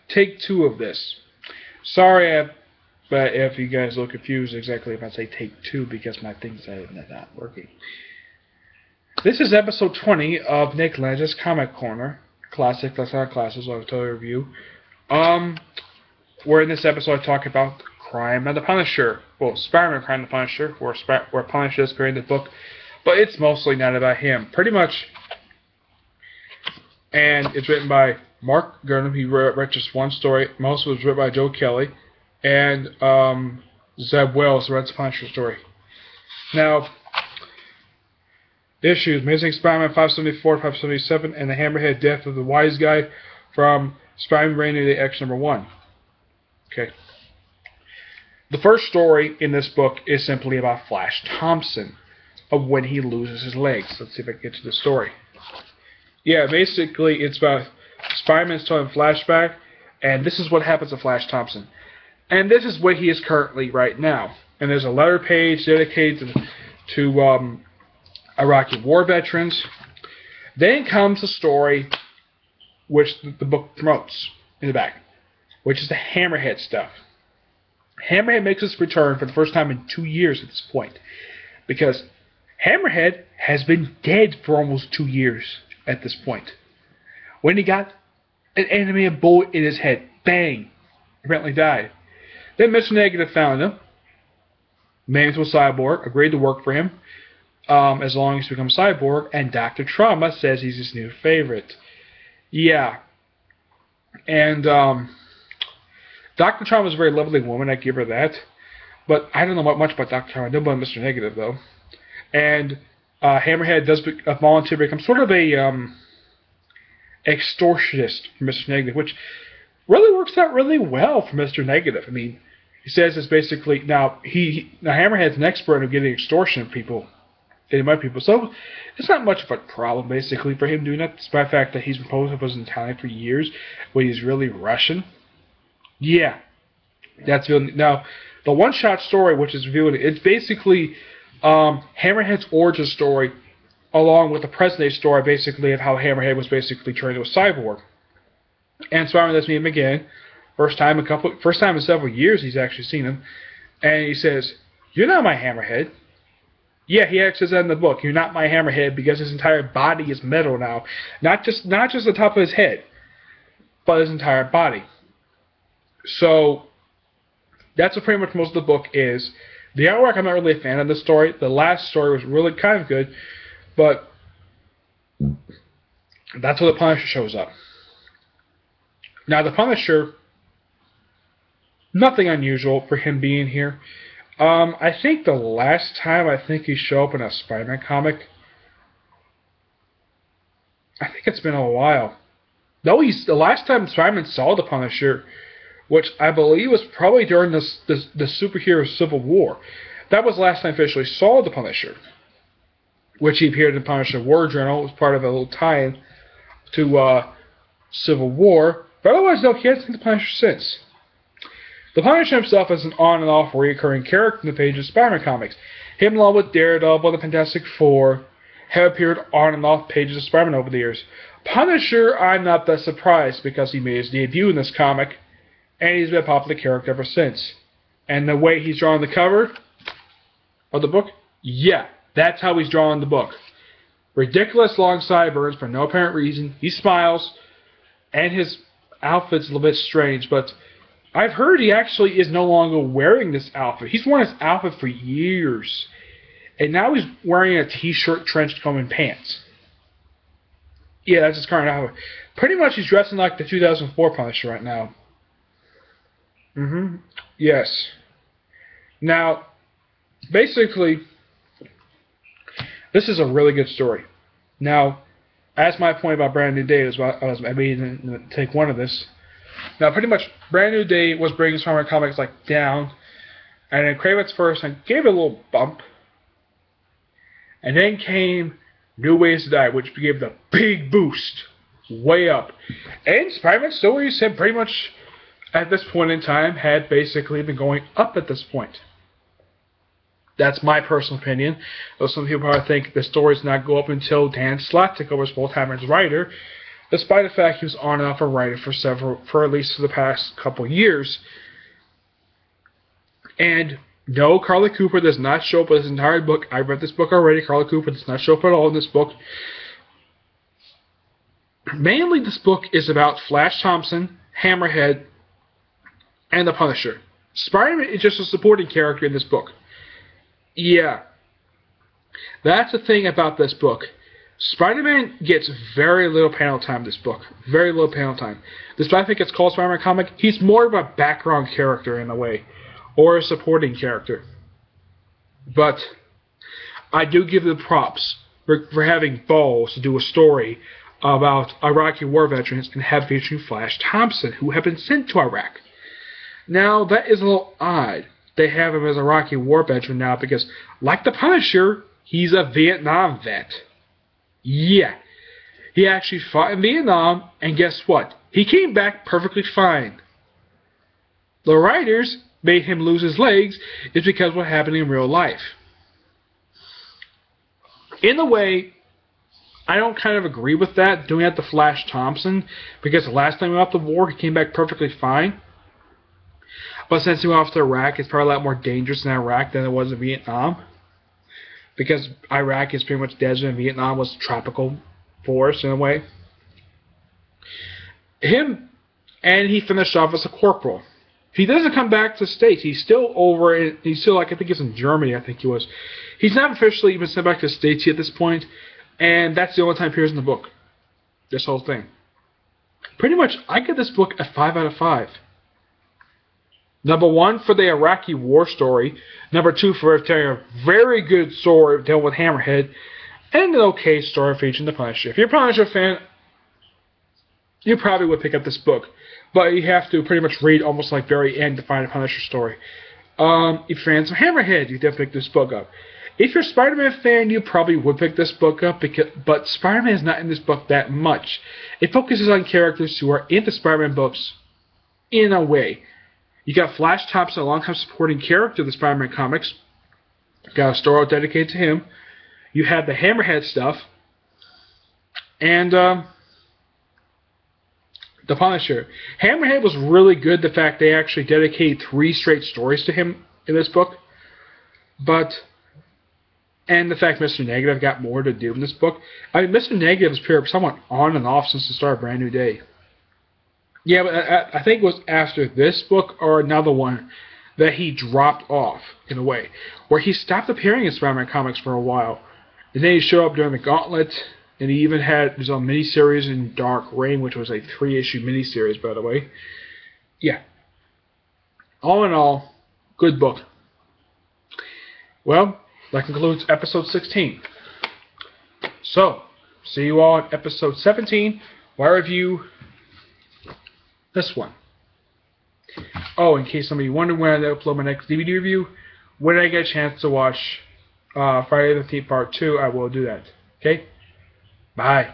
take two of this. Sorry, but if you guys look confused exactly if I say take two because my things are not working. This is episode 20 of Nick Lange's Comic Corner. Classic, that's not classes, I'll tell you a review. Where in this episode I talk about Crime and the Punisher. Well, Spider-Man Crime and the Punisher, where Punisher is appearing in the book. But it's mostly not about him. Pretty much. And it's written by Mark Gurnham. He wrote just one story. Most of it was written by Joe Kelly. And Zeb Wells writes the Punisher story. Now, issues: Amazing Spider-Man 574 to 577, and the Hammerhead Death of the Wise Guy from Spider-Man Rainy Day X #1. Okay. The first story in this book is simply about Flash Thompson, of when he loses his legs. Let's see if I can get to the story. Yeah, basically it's about Spider-Man's telling flashback, and this is what happens to Flash Thompson. And this is where he is currently right now. And there's a letter page dedicated to Iraqi war veterans. Then comes the story which the book promotes in the back, which is the Hammerhead stuff. Hammerhead makes his return for the first time in 2 years at this point, because Hammerhead has been dead for almost 2 years at this point. When he got an enemy bullet in his head, bang, apparently died. Then Mr. Negative found him, made him into a cyborg, agreed to work for him as long as he becomes cyborg, and Dr. Trauma says he's his new favorite. Yeah. And Dr. Trauma is a very lovely woman, I give her that. But I don't know much about Dr. Trauma. I know about Mr. Negative, though. And Hammerhead does volunteer to become sort of a extortionist for Mr. Negative, which really works out really well for Mr. Negative. I mean, he says it's basically now Hammerhead's an expert in getting extortion of people, so it's not much of a problem basically for him doing that, despite the fact that he's supposed to was in Italian for years, but he's really Russian. Yeah, that's really now the one-shot story, which is revealed. It's basically Hammerhead's origin story, along with the present day story, basically of how Hammerhead was basically turned into a cyborg. And Spider-Man does meet him again. First time in several years he's actually seen him. And he says, "You're not my Hammerhead." Yeah, he actually says that in the book. "You're not my Hammerhead," because his entire body is metal now. Not just the top of his head, but his entire body. So that's what pretty much most of the book is. The artwork, I'm not really a fan of the story. The last story was really kind of good, but that's where the Punisher shows up. Now, the Punisher, nothing unusual for him being here. I think the last time he showed up in a Spider-Man comic, I think it's been a while. No, the last time Spider-Man saw the Punisher, which I believe was probably during the superhero Civil War. That was the last time I officially saw the Punisher, which he appeared in Punisher War Journal. It was part of a little tie-in to Civil War. But otherwise, no, he hasn't seen the Punisher since. The Punisher himself is an on and off recurring character in the pages of Spider-Man comics. Him along with Daredevil and the Fantastic Four have appeared on and off pages of Spider-Man over the years. Punisher, I'm not that surprised because he made his debut in this comic, and he's been a popular character ever since. And the way he's drawn the cover of the book, yeah, that's how he's drawn the book. Ridiculous long sideburns for no apparent reason. He smiles, and his outfit's a little bit strange, but I've heard he actually is no longer wearing this outfit. He's worn this outfit for years, and now he's wearing a t-shirt, trench coat, and pants. Yeah, that's his current outfit. Pretty much he's dressing like the 2004 Punisher right now. Yes. Now, basically, this is a really good story. Now, as my point about Brand New Day I made take one of this. Now, pretty much, Brand New Day was bringing Spider-Man comics down, and then Kravitz first and gave it a little bump, and then came New Ways to Die, which gave the big boost way up. And Spider-Man stories had pretty much, at this point in time, had basically been going up at this point. That's my personal opinion. Though some people probably think the stories not go up until Dan Slott took over as full-time as writer. despite the fact he was on and off a writer for at least the past couple years. And no, Carly Cooper does not show up in this entire book. I read this book already. Carly Cooper does not show up at all in this book. Mainly, this book is about Flash Thompson, Hammerhead, and the Punisher. Spider-Man is just a supporting character in this book. Yeah. That's the thing about this book. Spider-Man gets very little panel time in this book. Very little panel time. Despite I think it's called Spider-Man comic, he's more of a background character in a way. Or a supporting character. But I do give them props for having balls to do a story about Iraqi war veterans and have featuring Flash Thompson, who have been sent to Iraq. Now, that is a little odd. They have him as a Iraqi war veteran now because, like the Punisher, he's a Vietnam vet. Yeah. He actually fought in Vietnam, and guess what? He came back perfectly fine. The writers made him lose his legs is because of what happened in real life. In a way, I don't kind of agree with that, doing that to Flash Thompson, because the last time he went off the war, he came back perfectly fine. But since he went off to Iraq, it's probably a lot more dangerous in Iraq than it was in Vietnam. Because Iraq is pretty much desert and Vietnam was tropical forest in a way. And he finished off as a corporal. He doesn't come back to the States. He's still like, I think he's in Germany, I think he was. He's not officially even sent back to the States yet at this point, and that's the only time he appears in the book. This whole thing. Pretty much, I give this book a 5 out of 5. Number 1 for the Iraqi war story. Number 2 for telling a very good story dealing with Hammerhead, and an okay story featuring the Punisher. If you're a Punisher fan, you probably would pick up this book. But you have to pretty much read almost like very end to find a Punisher story. If you're fans of Hammerhead, you definitely pick this book up. If you're a Spider-Man fan, you probably would pick this book up, but Spider-Man is not in this book that much. It focuses on characters who are in the Spider-Man books in a way. You got Flash Thompson, a long-time supporting character of the Spider-Man comics. Got a story dedicated to him. You have the Hammerhead stuff. And the Punisher. Hammerhead was really good, the fact they actually dedicated 3 straight stories to him in this book. And the fact Mr. Negative got more to do in this book. I mean, Mr. Negative has appeared somewhat on and off since the start of Brand New Day. Yeah, but I think it was after this book or another one that he dropped off, in a way. Where he stopped appearing in Spider-Man comics for a while. And then he showed up during the Gauntlet. And he even had his own miniseries in Dark Reign, which was a 3-issue miniseries, by the way. Yeah. All in all, good book. Well, that concludes episode 16. So, see you all in episode 17, where I review this one. Oh, in case somebody wondered when I upload my next DVD review, when I get a chance to watch Friday the 13th Part 2, I will do that. Okay? Bye.